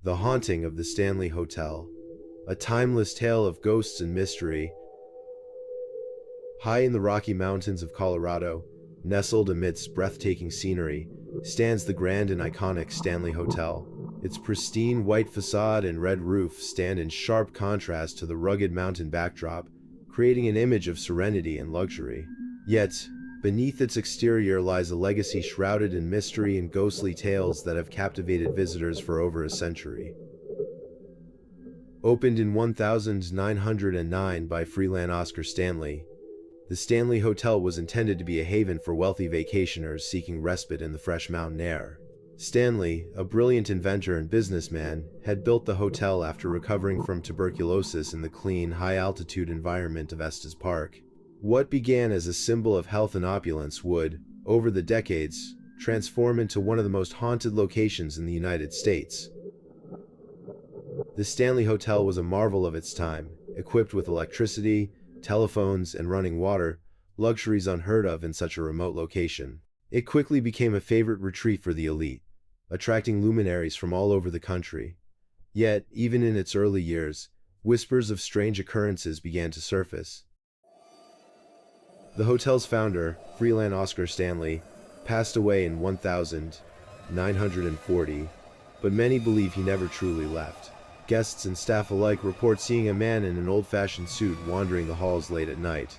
The Haunting of the Stanley Hotel, a timeless tale of ghosts and mystery. High in the Rocky Mountains of Colorado, nestled amidst breathtaking scenery, stands the grand and iconic Stanley Hotel. Its pristine white facade and red roof stand in sharp contrast to the rugged mountain backdrop, creating an image of serenity and luxury. Yet, beneath its exterior lies a legacy shrouded in mystery and ghostly tales that have captivated visitors for over a century. Opened in 1909 by Freelan Stanley, the Stanley Hotel was intended to be a haven for wealthy vacationers seeking respite in the fresh mountain air. Stanley, a brilliant inventor and businessman, had built the hotel after recovering from tuberculosis in the clean, high-altitude environment of Estes Park. What began as a symbol of health and opulence would, over the decades, transform into one of the most haunted locations in the United States. The Stanley Hotel was a marvel of its time, equipped with electricity, telephones, and running water, luxuries unheard of in such a remote location. It quickly became a favorite retreat for the elite, attracting luminaries from all over the country. Yet, even in its early years, whispers of strange occurrences began to surface. The hotel's founder, Freelan Stanley, passed away in 1940, but many believe he never truly left. Guests and staff alike report seeing a man in an old-fashioned suit wandering the halls late at night.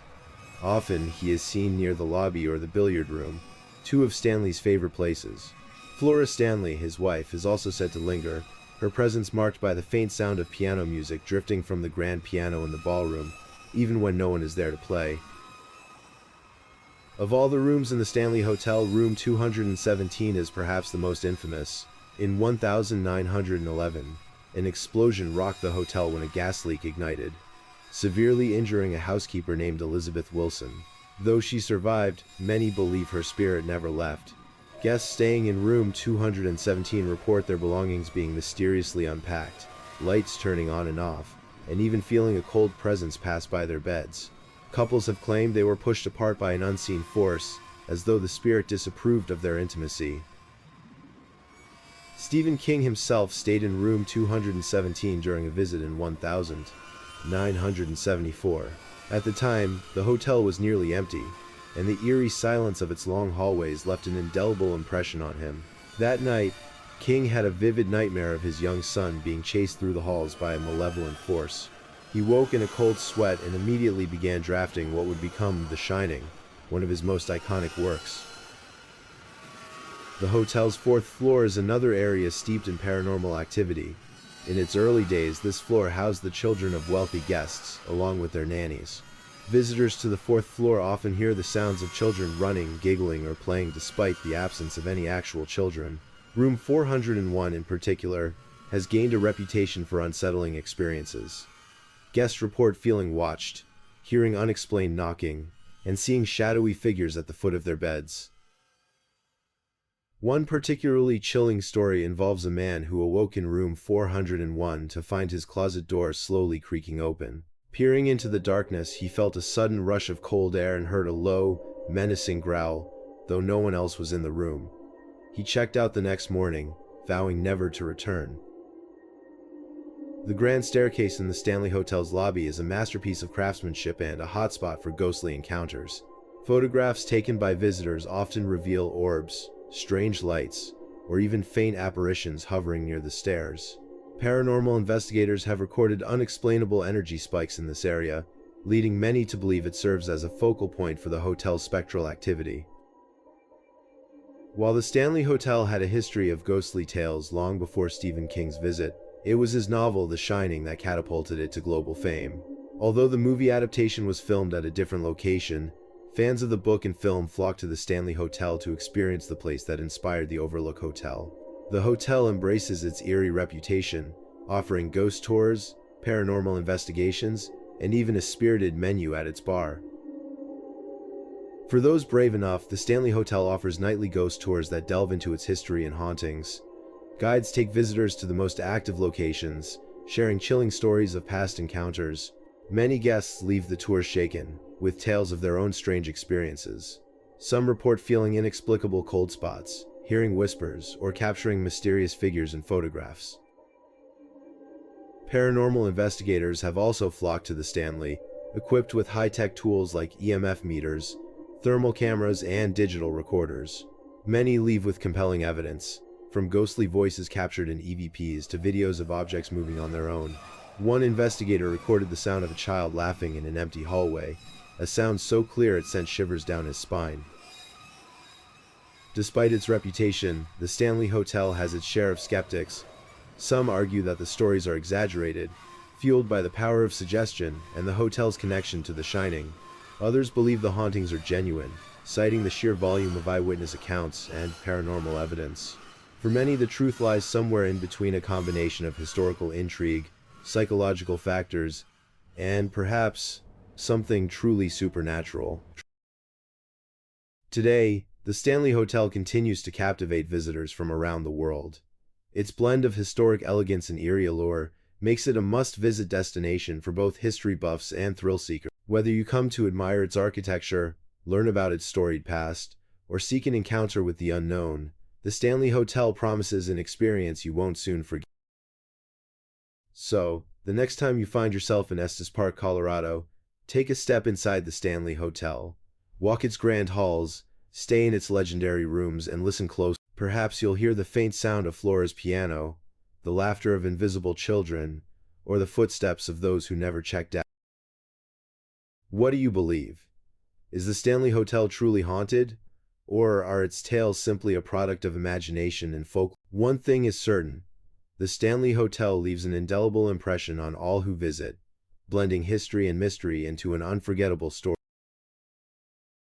Often, he is seen near the lobby or the billiard room, two of Stanley's favorite places. Flora Stanley, his wife, is also said to linger, her presence marked by the faint sound of piano music drifting from the grand piano in the ballroom, even when no one is there to play. Of all the rooms in the Stanley Hotel, room 217 is perhaps the most infamous. In 1911, an explosion rocked the hotel when a gas leak ignited, severely injuring a housekeeper named Elizabeth Wilson. Though she survived, many believe her spirit never left. Guests staying in room 217 report their belongings being mysteriously unpacked, lights turning on and off, and even feeling a cold presence pass by their beds. Couples have claimed they were pushed apart by an unseen force, as though the spirit disapproved of their intimacy. Stephen King himself stayed in room 217 during a visit in 1974. At the time, the hotel was nearly empty, and the eerie silence of its long hallways left an indelible impression on him. That night, King had a vivid nightmare of his young son being chased through the halls by a malevolent force. He woke in a cold sweat and immediately began drafting what would become The Shining, one of his most iconic works. The hotel's fourth floor is another area steeped in paranormal activity. In its early days, this floor housed the children of wealthy guests, along with their nannies. Visitors to the fourth floor often hear the sounds of children running, giggling, or playing despite the absence of any actual children. Room 401 in particular has gained a reputation for unsettling experiences. Guests report feeling watched, hearing unexplained knocking, and seeing shadowy figures at the foot of their beds. One particularly chilling story involves a man who awoke in room 401 to find his closet door slowly creaking open. Peering into the darkness, he felt a sudden rush of cold air and heard a low, menacing growl, though no one else was in the room. He checked out the next morning, vowing never to return. The grand staircase in the Stanley Hotel's lobby is a masterpiece of craftsmanship and a hotspot for ghostly encounters. Photographs taken by visitors often reveal orbs, strange lights, or even faint apparitions hovering near the stairs. Paranormal investigators have recorded unexplainable energy spikes in this area, leading many to believe it serves as a focal point for the hotel's spectral activity. While the Stanley Hotel had a history of ghostly tales long before Stephen King's visit, it was his novel The Shining that catapulted it to global fame. Although the movie adaptation was filmed at a different location, fans of the book and film flocked to the Stanley Hotel to experience the place that inspired the Overlook Hotel. The hotel embraces its eerie reputation, offering ghost tours, paranormal investigations, and even a spirited menu at its bar. For those brave enough, the Stanley Hotel offers nightly ghost tours that delve into its history and hauntings. Guides take visitors to the most active locations, sharing chilling stories of past encounters. Many guests leave the tour shaken, with tales of their own strange experiences. Some report feeling inexplicable cold spots, hearing whispers, or capturing mysterious figures in photographs. Paranormal investigators have also flocked to the Stanley, equipped with high-tech tools like EMF meters, thermal cameras, and digital recorders. Many leave with compelling evidence, from ghostly voices captured in EVPs to videos of objects moving on their own. One investigator recorded the sound of a child laughing in an empty hallway, a sound so clear it sent shivers down his spine. Despite its reputation, the Stanley Hotel has its share of skeptics. Some argue that the stories are exaggerated, fueled by the power of suggestion and the hotel's connection to The Shining. Others believe the hauntings are genuine, citing the sheer volume of eyewitness accounts and paranormal evidence. For many, the truth lies somewhere in between, a combination of historical intrigue, psychological factors, and perhaps something truly supernatural. Today, the Stanley Hotel continues to captivate visitors from around the world. Its blend of historic elegance and eerie allure makes it a must-visit destination for both history buffs and thrill seekers. Whether you come to admire its architecture, learn about its storied past, or seek an encounter with the unknown, the Stanley Hotel promises an experience you won't soon forget. So, the next time you find yourself in Estes Park, Colorado, take a step inside the Stanley Hotel. Walk its grand halls, stay in its legendary rooms, and listen close. Perhaps you'll hear the faint sound of Flora's piano, the laughter of invisible children, or the footsteps of those who never checked out. What do you believe? Is the Stanley Hotel truly haunted? Or are its tales simply a product of imagination and folklore? One thing is certain: the Stanley Hotel leaves an indelible impression on all who visit, blending history and mystery into an unforgettable story.